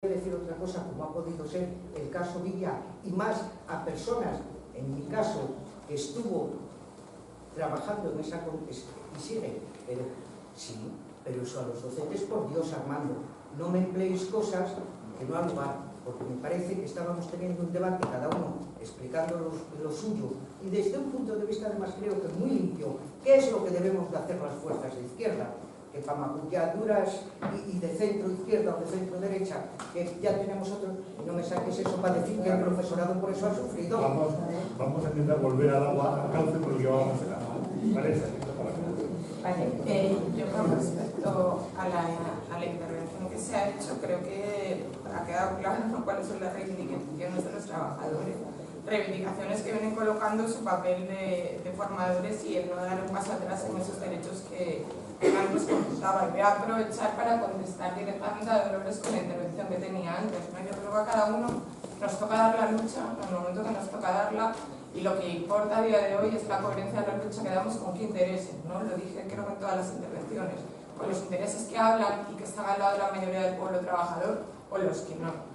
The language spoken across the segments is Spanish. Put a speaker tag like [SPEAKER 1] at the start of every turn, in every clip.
[SPEAKER 1] decir otra cosa, como ha podido ser el caso Villa, y más a personas, en mi caso, que estuvo trabajando en esa y sigue, pero sí, pero eso a los docentes, por Dios, Armando, no me empleéis cosas que no han lugar, porque me parece que estábamos teniendo un debate cada uno explicando lo suyo, y desde un punto de vista además creo que muy limpio, qué es lo que debemos de hacer las fuerzas de izquierda, que para maculladuras y de centro izquierda o de centro derecha, que ya tenemos otro, y no me saques eso para decir que el profesorado por eso ha sufrido.
[SPEAKER 2] Vamos a intentar volver al agua, al cauce, porque vamos a cenar. ¿Vale?
[SPEAKER 3] Vale, yo con respecto a la intervención que se ha hecho, creo que ha quedado claro cuáles son las reivindicaciones de los trabajadores. Reivindicaciones que vienen colocando su papel de formadores y el no dar un paso atrás en esos derechos que antes contestaban. Voy a aprovechar para contestar directamente a Dolores con la intervención que tenía antes, ¿no? Yo creo que a cada uno nos toca dar la lucha en el momento que nos toca darla, y lo que importa a día de hoy es la coherencia de la lucha que damos con qué intereses, ¿no? Lo dije creo que en todas las intervenciones, con los intereses que hablan y que están al lado de la mayoría del pueblo trabajador o los que no.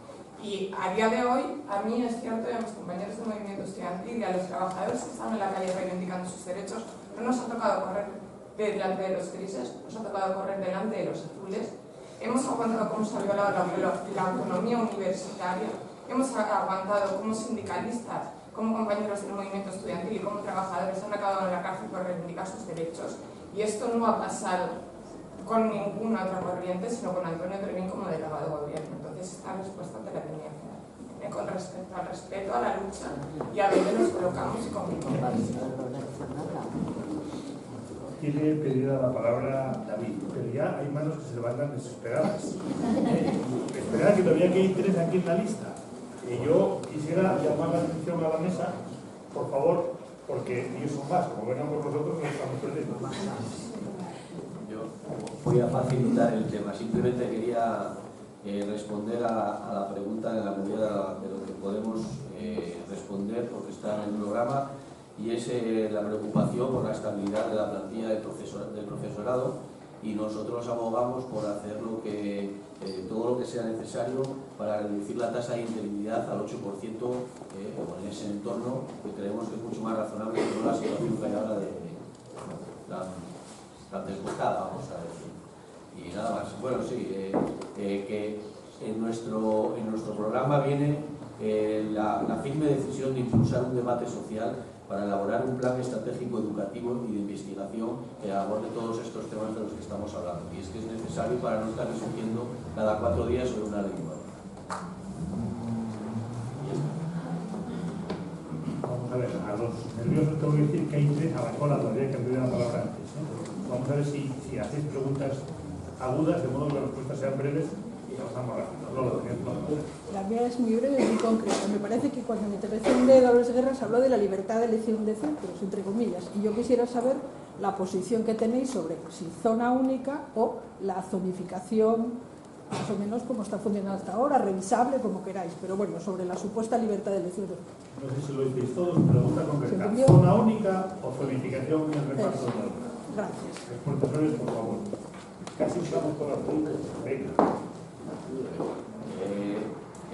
[SPEAKER 3] Y a día de hoy, a mí es cierto, y a mis compañeros del movimiento estudiantil y a los trabajadores que están en la calle reivindicando sus derechos, no nos ha tocado correr delante de los grises, nos ha tocado correr delante de los azules. Hemos aguantado cómo se ha violado la autonomía universitaria, hemos aguantado como sindicalistas, como compañeros del movimiento estudiantil y como trabajadores han acabado en la cárcel por reivindicar sus derechos. Y esto no ha pasado con ninguna otra corriente, sino con Antonio Trevín como delegado de gobierno. Entonces esta respuesta te la tenía que dar. Con respecto al respeto a la lucha y a dónde nos colocamos y con qué intereses.
[SPEAKER 2] Tiene pedida la palabra David, pero ya hay manos que se levantan desesperadas. Esperad que todavía queden 3 aquí en la lista. Yo quisiera llamar la atención a la mesa, por favor, porque ellos son más, como vengan por nosotros, nos estamos perdiendo.
[SPEAKER 4] Yo voy a facilitar el tema, simplemente quería responder a la pregunta en la medida de lo que podemos responder, porque está en el programa, y es la preocupación por la estabilidad de la plantilla del profesorado, y nosotros abogamos por hacer todo lo que sea necesario para reducir la tasa de interinidad al 8%, o en ese entorno, que creemos que es mucho más razonable que no la situación que hay ahora tan desbocada, vamos a decir. Y nada más. Bueno, sí, que en nuestro programa viene la firme decisión de impulsar un debate social para elaborar un plan estratégico educativo y de investigación que aborde todos estos temas de los que estamos hablando. Y es que es necesario para no estar discutiendo cada 4 días sobre una ley nueva.
[SPEAKER 2] Vamos a ver, a los nerviosos tengo que decir que hay 3 a la cola todavía que han pedido la palabra antes. Vamos a ver si hacéis preguntas agudas, de modo que las respuestas sean breves y avanzamos rápido.
[SPEAKER 5] La mía es muy breve y muy concreta. Me parece que cuando en la intervención de Dolores Guerra se habló de la libertad de elección de centros, entre comillas, y yo quisiera saber la posición que tenéis sobre si zona única o la zonificación, más o menos como está funcionando hasta ahora, revisable, como queráis, pero bueno, sobre la supuesta libertad de elección.
[SPEAKER 2] No sé si lo decís todos, pregunta concreta. ¿Zona única o zonificación en el reparto de normas?
[SPEAKER 5] Gracias.
[SPEAKER 2] Respuestas breves, por favor. Casi usamos todas las preguntas. Venga.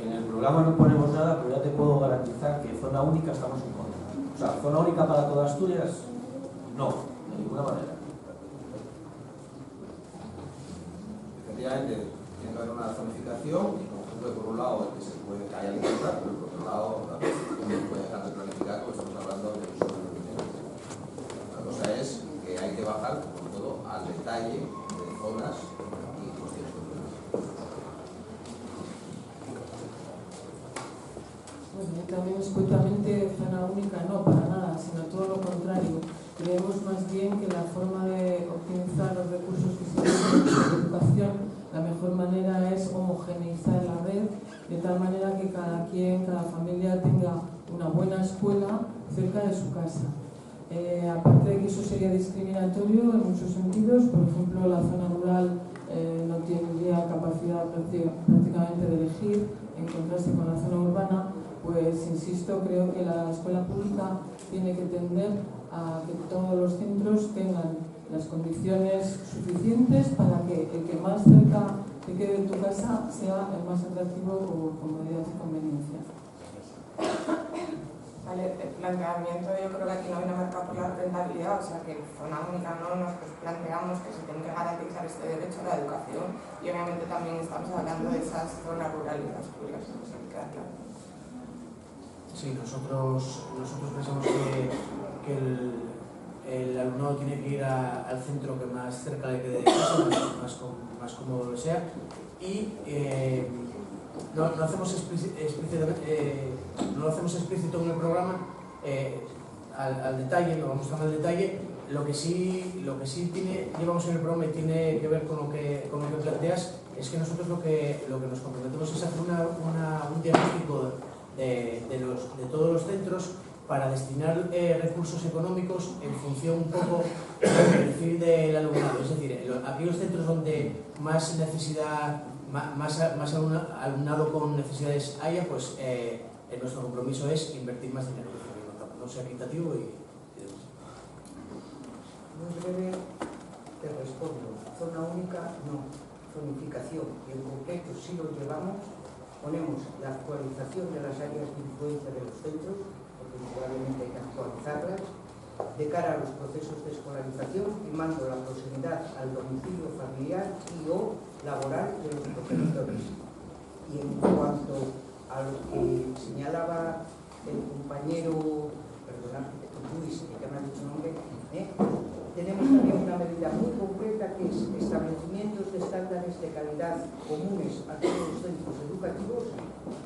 [SPEAKER 4] En el programa no ponemos nada, pero ya te puedo garantizar que zona única estamos en contra. O sea, zona única para toda Asturias, no, de ninguna manera.
[SPEAKER 6] Efectivamente, tiene que haber una zonificación y conjunto de, por un lado, que se puede que haya libertad, pero por otro lado, también puede dejar de planificar, porque estamos hablando de uso del dinero. La cosa es que hay que bajar, por todo, al detalle de zonas y cuestiones concretas.
[SPEAKER 7] Bueno, yo también escuetamente zona única no, para nada, sino todo lo contrario. Creemos más bien que la forma de optimizar los recursos que se tienen en la educación, la mejor manera es homogeneizar la red, de tal manera que cada familia tenga una buena escuela cerca de su casa. Aparte de que eso sería discriminatorio en muchos sentidos, por ejemplo, la zona rural no tendría capacidad prácticamente de elegir, en contraste con la zona urbana, pues insisto, creo que la escuela pública tiene que tender a que todos los centros tengan las condiciones suficientes para que el que más cerca hace que tu casa sea el más atractivo por comodidad y conveniencia.
[SPEAKER 3] Vale, el planteamiento yo creo que aquí no viene marcado por la rentabilidad, o sea que en zona única no nos planteamos que se tiene que garantizar este derecho a la educación y obviamente también estamos hablando de esas zonas rurales y asturias, no sé qué queda claro.
[SPEAKER 8] Sí, nosotros pensamos que el alumnado tiene que ir al centro que más cerca le quede de casa, más cómodo sea, y no lo hacemos explícito en el programa al detalle, no vamos tan al detalle. Lo que sí llevamos en el programa y tiene que ver con lo que planteas es que nosotros lo que nos comprometemos es hacer un diagnóstico de todos los centros para destinar recursos económicos en función un poco del perfil del alumnado. Es decir, aquellos centros donde más necesidad, más alumnado con necesidades haya, pues nuestro compromiso es invertir más dinero. No sea equitativo y demás.
[SPEAKER 1] Muy breve te respondo. Zona única, no. Zonificación. Y en concreto, si lo llevamos, ponemos la actualización de las áreas de influencia de los centros, porque probablemente hay que actualizarlas, de cara a los procesos de escolarización, primando la proximidad al domicilio familiar y o laboral de los progenitores. Y en cuanto a lo que señalaba el compañero, perdona, Luis, que me ha dicho nombre, tenemos también una medida muy concreta que es establecimientos de estándares de calidad comunes a todos los centros educativos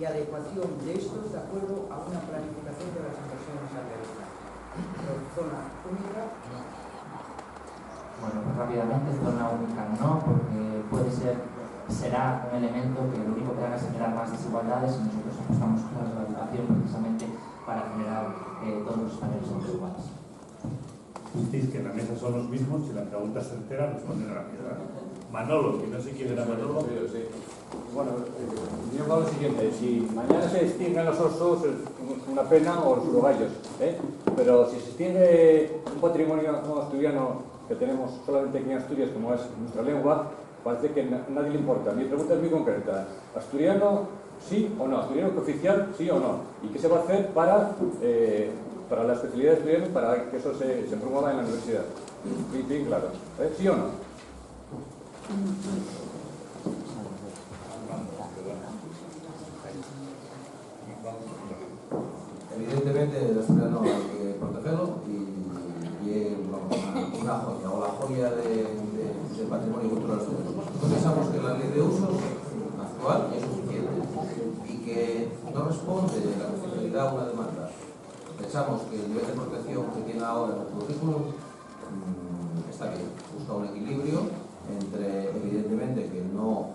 [SPEAKER 1] y adecuación de estos de acuerdo a una planificación de las inversiones a realizar. Zona única.
[SPEAKER 9] Bueno, pues rápidamente, zona única no, porque será un elemento que lo único que haga es generar más desigualdades y nosotros apostamos por la educación precisamente para generar todos los españoles iguales.
[SPEAKER 2] Visteis que en la mesa son los mismos y la pregunta certera responden a la piedra. Manolo, que no sé quién era Manolo.
[SPEAKER 10] Sí. Bueno, yo creo lo siguiente, si mañana se extinguen los osos, es una pena, o los urogallos, pero si se extingue un patrimonio asturiano que tenemos solamente aquí en Asturias, como es nuestra lengua, parece que a nadie le importa. Mi pregunta es muy concreta. ¿Asturiano sí o no? ¿Asturiano oficial sí o no? ¿Y qué se va a hacer para la especialidad de estudiantes, para que eso se promueva en la universidad? Bien claro. ¿Sí o no?
[SPEAKER 6] Evidentemente el asturiano hay que protegerlo y es una joya, o la joya del patrimonio cultural asturiano. Nosotros pensamos que la ley de usos actual es suficiente y que no responde la constitucionalidad a una demanda. Pensamos que el nivel de protección que tiene ahora en el currículum está bien, busca un equilibrio entre, evidentemente, que no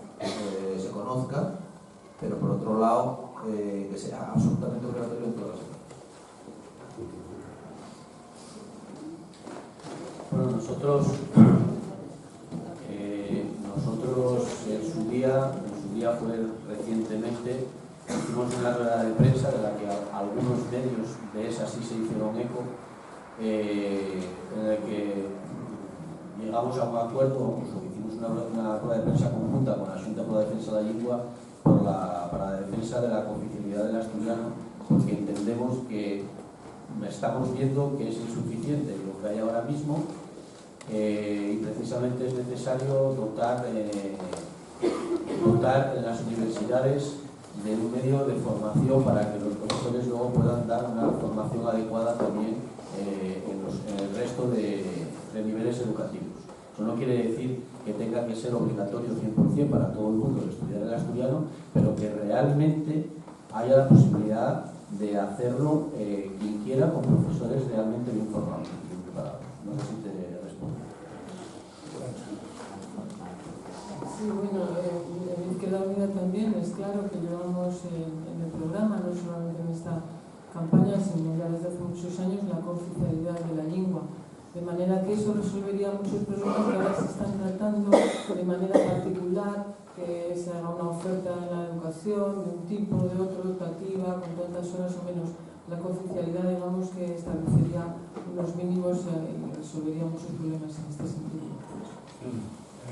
[SPEAKER 6] se conozca, pero por otro lado, que sea absolutamente obligatorio en todas las edades.
[SPEAKER 4] Bueno, nosotros en su día fue recientemente, hicimos una rueda de prensa de la que algunos medios de esa sí se hicieron eco, en el que llegamos a un acuerdo, hicimos una rueda de prensa conjunta con la Xunta por la Defensa de la Lengua para la defensa de la cooficialidad del asturiano, porque entendemos que estamos viendo que es insuficiente lo que hay ahora mismo y precisamente es necesario dotar en las universidades de un medio de formación para que los profesores luego puedan dar una formación adecuada también en el resto de niveles educativos. Eso no quiere decir que tenga que ser obligatorio 100% para todo el mundo estudiar el asturiano, pero que realmente haya la posibilidad de hacerlo quien quiera con profesores realmente bien formados y bien preparados. No sé si te respondo.
[SPEAKER 7] Sí, bueno, en Izquierda Unida también es claro que llevamos en el programa, no solamente en esta campaña, sino ya desde hace muchos años, la cooficialidad de la lengua. De manera que eso resolvería muchos problemas que ahora se están tratando de manera particular, que se haga una oferta en la educación de un tipo, de otro, educativa, con tantas horas o menos. La cooficialidad, digamos, que establecería unos mínimos y resolvería muchos problemas en este sentido.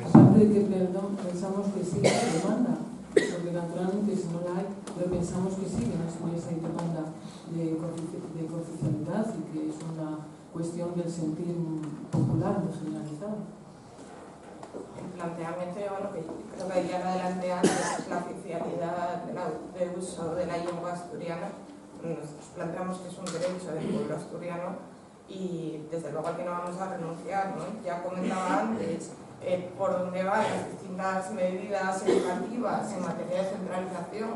[SPEAKER 7] Aparte de que, perdón, pensamos que sí que hay demanda, porque naturalmente si no la hay, pero pensamos que sí, que en Asturias hay demanda de cooficialidad y que es una cuestión del sentir popular, de generalizado.
[SPEAKER 3] El planteamiento, bueno, que creo que ya adelante antes, es la oficialidad de uso de la lengua asturiana. Nosotros planteamos que es un derecho del pueblo asturiano y desde luego al que no vamos a renunciar, ¿no? Ya comentaba antes por dónde van las distintas medidas educativas en materia de centralización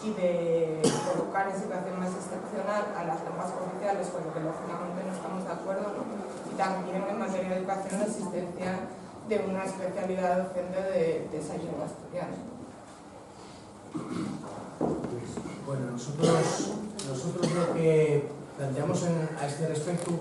[SPEAKER 3] y de colocar en situación más excepcional a las lenguas oficiales, con lo que lógicamente no estamos de acuerdo, ¿no? Y también en materia de educación la existencia de una especialidad docente de esa lengua asturiana.
[SPEAKER 8] Bueno, nosotros lo que planteamos a este respecto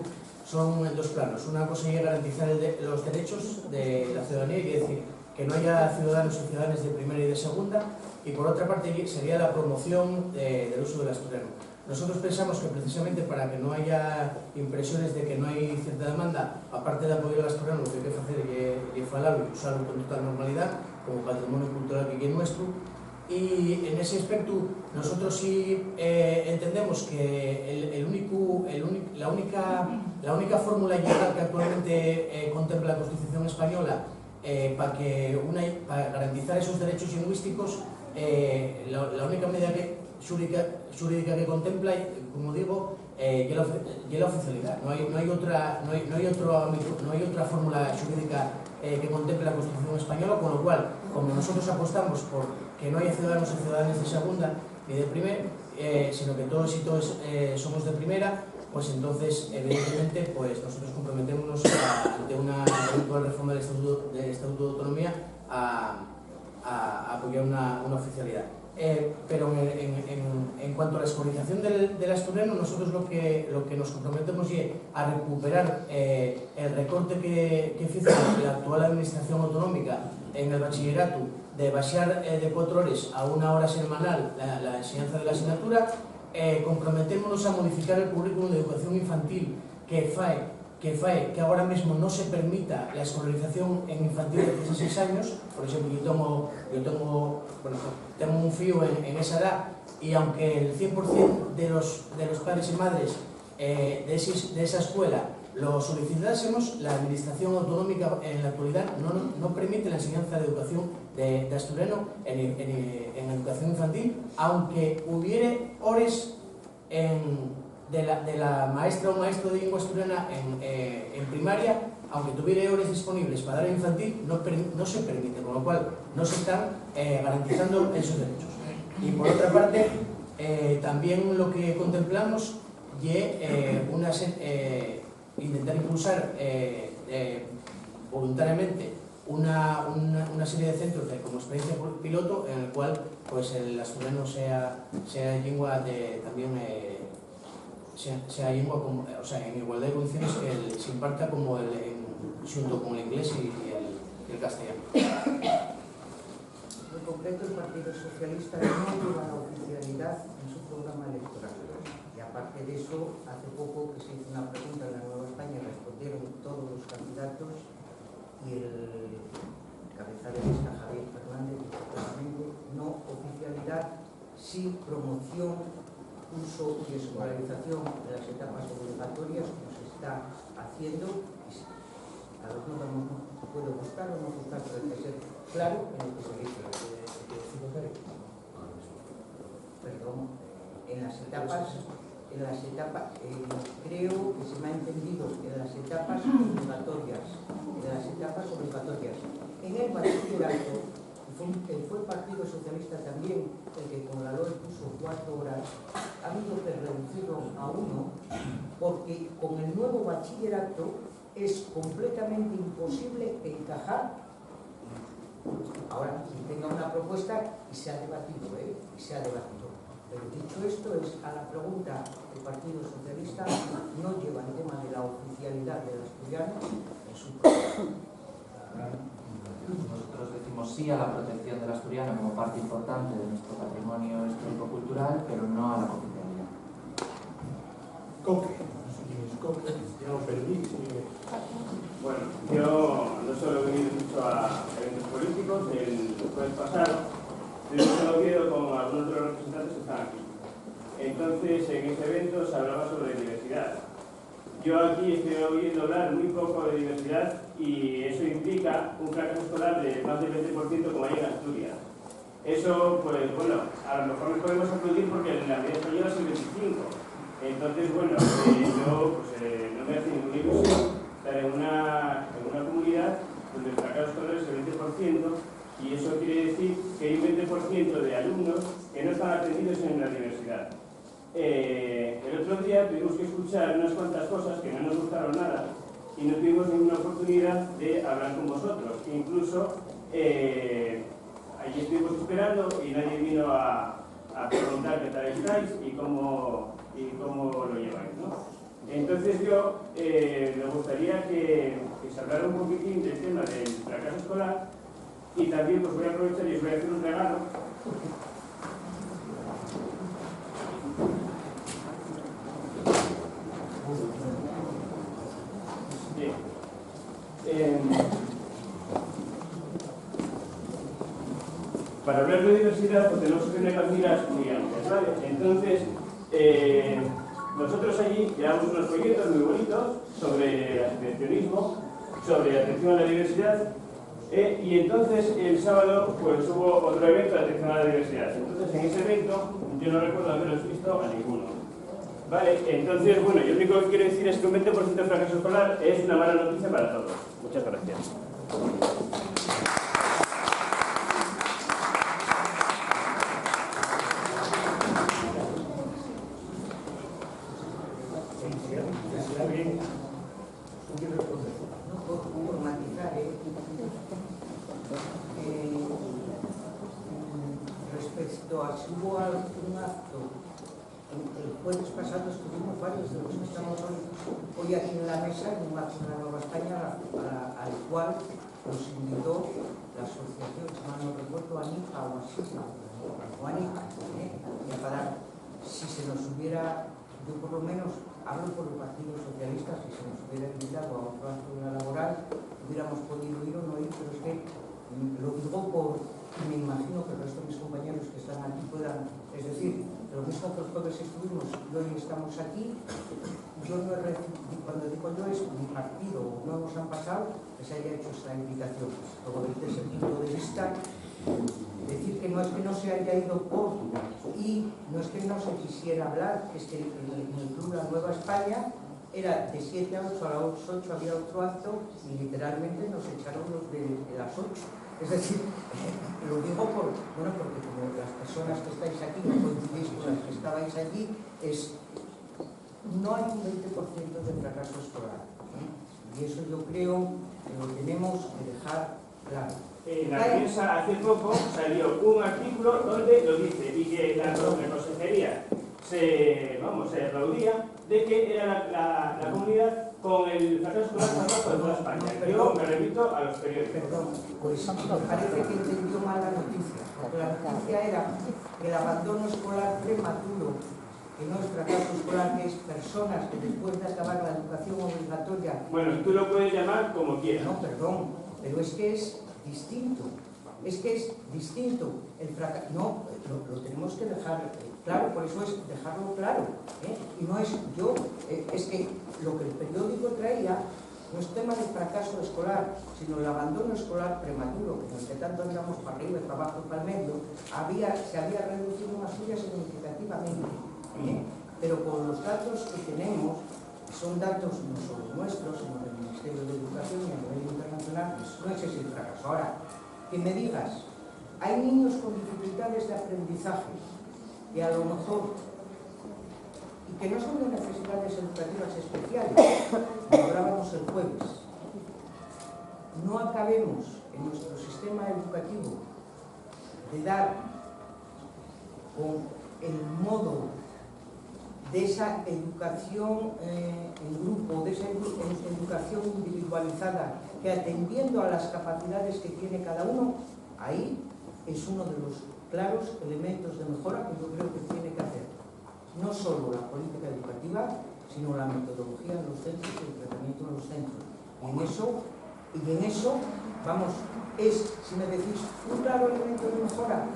[SPEAKER 8] son dos planos. Una cosa es garantizar los derechos de la ciudadanía, quiere decir que no haya ciudadanos y ciudadanas de primera y de segunda, y por otra parte sería la promoción del uso del asturiano. Nosotros pensamos que precisamente para que no haya impresiones de que no hay cierta demanda, aparte de apoyar al asturiano, lo que hay que hacer es falarlo y usarlo con total normalidad como patrimonio cultural que es nuestro. Y en ese aspecto nosotros sí entendemos que la única fórmula legal que actualmente contempla la Constitución española para garantizar esos derechos lingüísticos, la única medida jurídica que contempla, como digo, es la oficialidad. No hay otra fórmula jurídica que contemple la Constitución española, con lo cual, como nosotros apostamos por que no haya ciudadanos y ciudadanas de segunda ni de primera, sino que todos y todas somos de primera, pues entonces, evidentemente, pues nosotros comprometémonos ante una eventual reforma del Estatuto de Autonomía a apoyar una oficialidad. Pero en cuanto a la escolarización del asturiano, nosotros lo que nos comprometemos es a recuperar el recorte que hizo la actual administración autonómica en el bachillerato, de baixar de 4 horas a 1 hora semanal la enseñanza de la asignatura. Comprometémonos a modificar el currículum de educación infantil que ahora mismo no se permita la escolarización en infantil de 3 a 6 años. Por ejemplo, tengo un fío en esa edad, y aunque el 100% de los padres y madres de esa escuela lo solicitásemos, la administración autonómica en la actualidad no permite la enseñanza de educación de asturiano en educación infantil, aunque hubiere horas de la maestra o maestro de lengua asturiana en primaria, aunque tuviera horas disponibles para dar en infantil, no se permite, con lo cual no se están garantizando esos derechos. Y por otra parte, también lo que contemplamos es intentar impulsar voluntariamente una serie de centros como experiencia piloto, en el cual pues el asturiano sea lengua en igualdad de condiciones que se imparta como junto con el inglés y el castellano.
[SPEAKER 1] En concreto, el Partido Socialista no lleva la oficialidad en su programa electoral. Y aparte de eso, hace poco que se hizo una pregunta en la Nueva España, respondieron todos los candidatos y el cabeza de lista, Javier Fernández, dijo claramente no oficialidad, sí promoción, uso y escolarización de las etapas obligatorias, como se está haciendo. A los no puede gustar o no gustar, pero hay que ser claro en lo que se dice. Perdón, en las etapas, creo que se me ha entendido, en las etapas obligatorias. En el bachillerato, fue el Partido Socialista también el que con la LOE puso 4 horas, ha habido que reducirlo a 1, porque con el nuevo bachillerato es completamente imposible encajar. Ahora, quien tenga una propuesta, y se ha debatido, Pero dicho esto, es a la pregunta del Partido Socialista, no lleva el tema de la oficialidad del asturiano en su programa.
[SPEAKER 9] Nosotros decimos sí a la protección del asturiano como parte importante de nuestro patrimonio histórico-cultural, pero no a la oficialidad.
[SPEAKER 2] Coque. Ya lo perdí.
[SPEAKER 11] Bueno, yo no solo he venido mucho a Entonces, en ese evento se hablaba sobre diversidad. Yo aquí estoy oyendo hablar muy poco de diversidad y eso implica un fracaso escolar de más del 20% como hay en Asturias. Eso, pues bueno, a lo mejor nos podemos aplaudir porque en la media española es el 25%. Entonces, bueno, yo no me hace ninguna ilusión estar en una comunidad donde el fracaso escolar es el 20% y eso quiere decir que hay un 20% de alumnos que no están atendidos en la universidad. El otro día tuvimos que escuchar unas cuantas cosas que no nos gustaron nada y no tuvimos ninguna oportunidad de hablar con vosotros. Incluso allí estuvimos esperando y nadie vino a preguntar qué tal estáis y cómo lo lleváis, ¿no? Entonces yo me gustaría que se hablara un poquitín del tema del fracaso escolar y también pues voy a aprovechar y os voy a hacer un regalo. Para hablar de diversidad pues tenemos que tener las miras muy amplias, ¿vale? Entonces, nosotros allí llevamos unos proyectos muy bonitos sobre asistencialismo, sobre atención a la diversidad, y entonces el sábado pues hubo otro evento de atención a la diversidad. Entonces en ese evento yo no recuerdo haberos visto a ninguno. Vale, entonces bueno, yo lo único que quiero decir es que un 20% de fracaso escolar es una mala noticia para todos. Muchas gracias.
[SPEAKER 1] Respecto a si hubo algún acto, el jueves pasado estuvimos varios de los que estamos hoy aquí en la mesa en un acto en la Nueva España al cual nos invitó la asociación, si mal no recuerdo, ANIPA o así, o ANIPA, y para si se nos hubiera, yo por lo menos hablo por el Partido Socialista, si se nos hubiera invitado a otro acto de la laboral, hubiéramos podido ir o no ir, pero es que lo digo y me imagino que el resto de mis compañeros que están aquí puedan, es decir, lo mismo que los jueves estuvimos y hoy estamos aquí, yo no he recibido, cuando digo yo es mi partido, no nos han pasado que se haya hecho esta invitación. Luego desde ese punto de vista, decir que no es que no se haya ido por y no es que no se quisiera hablar, es que en el Club La Nueva España era de 7 a 8, a las 8 había otro acto y literalmente nos echaron los de las 8. Es decir, lo digo porque como las personas que estáis aquí no coincidís con las que estabais allí, no hay un 20% de fracaso escolar. Y eso yo creo que lo tenemos que dejar claro.
[SPEAKER 11] En la prensa hace poco salió un artículo donde lo dice y que la consejería se aplaudía de que era la comunidad con el fracaso escolar más bajo de toda España. Yo me repito a los periódicos.
[SPEAKER 1] Perdón, pues me parece que entendió mal la noticia, porque la noticia era que el abandono escolar prematuro, que no es fracaso escolar, que es personas que después de acabar la educación obligatoria...
[SPEAKER 11] Bueno, tú lo puedes llamar como quieras.
[SPEAKER 1] No, perdón, pero es que es distinto. Es que es distinto. El fracaso... No, lo tenemos que dejar claro, por eso es dejarlo claro. Y no es yo... es que lo que el periódico traía no es tema de fracaso escolar, sino el abandono escolar prematuro, que en el que tanto andamos para arriba y para abajo y para el medio, se había reducido en Asturias significativamente. Pero con los datos que tenemos, son datos no solo nuestros, sino del Ministerio de Educación y a nivel internacional, no es ese el fracaso. Ahora, que me digas, hay niños con dificultades de aprendizaje, que a lo mejor, y que no son de necesidades educativas especiales, como hablábamos el jueves, no acabemos en nuestro sistema educativo de dar con el modo de esa educación en grupo, de esa educación individualizada, que atendiendo a las capacidades que tiene cada uno, ahí es uno de los claros elementos de mejora que yo creo que tiene que hacer no solo la política educativa, sino la metodología de los centros y el tratamiento de los centros. Y en eso, vamos, es, si me decís, un claro elemento de mejora,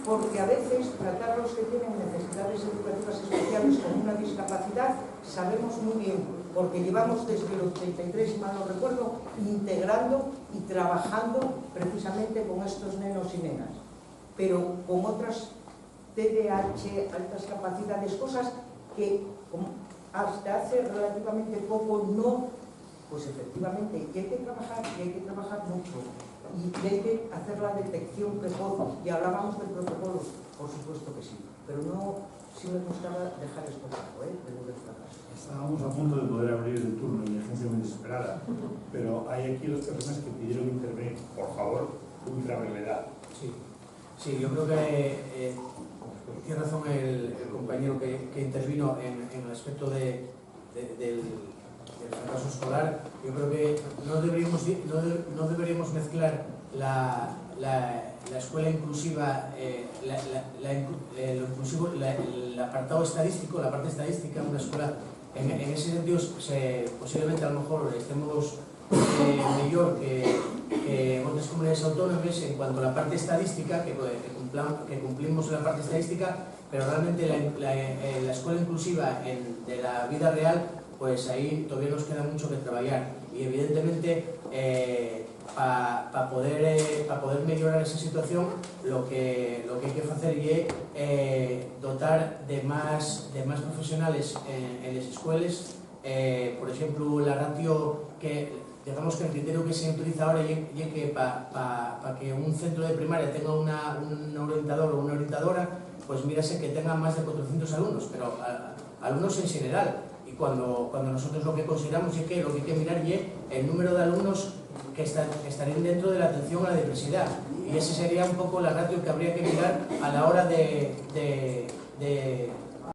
[SPEAKER 1] porque a veces tratar a los que tienen necesidades educativas especiales con una discapacidad sabemos muy bien, porque llevamos desde el 83, si mal no recuerdo, integrando y trabajando precisamente con estos nenos y nenas, pero con otras TDAH, altas capacidades, cosas que hasta hace relativamente poco no, pues efectivamente, y hay que trabajar mucho, y hay que hacer la detección precoz, y hablábamos del protocolo, por supuesto que sí, pero no, sí me gustaba dejar esto claro, de lo del fracaso.
[SPEAKER 2] Estábamos a punto de poder abrir el turno y la gente muy desesperada, pero hay aquí dos personas que pidieron intervenir, por favor, ultra brevedad.
[SPEAKER 8] Sí, yo creo que tiene razón el compañero que intervino en el aspecto del fracaso escolar. Yo creo que no deberíamos mezclar la escuela inclusiva, el apartado estadístico, la parte estadística, una escuela. En ese sentido, posiblemente a lo mejor estemos mejor que otras comunidades autónomas en cuanto a la parte estadística, que cumplimos en la parte estadística, pero realmente la escuela inclusiva de la vida real, pues ahí todavía nos queda mucho que trabajar. Y evidentemente, para poder mejorar esa situación, lo que hay que hacer es dotar de más profesionales en las escuelas. Por ejemplo, la ratio digamos que el criterio que se utiliza ahora es que para que un centro de primaria tenga un orientador o una orientadora, pues mírase que tenga más de 400 alumnos, pero alumnos en general. Y cuando nosotros lo que consideramos es que lo que hay que mirar es el número de alumnos que estarían dentro de la atención a la diversidad. Y ese sería un poco la ratio que habría que mirar a la hora de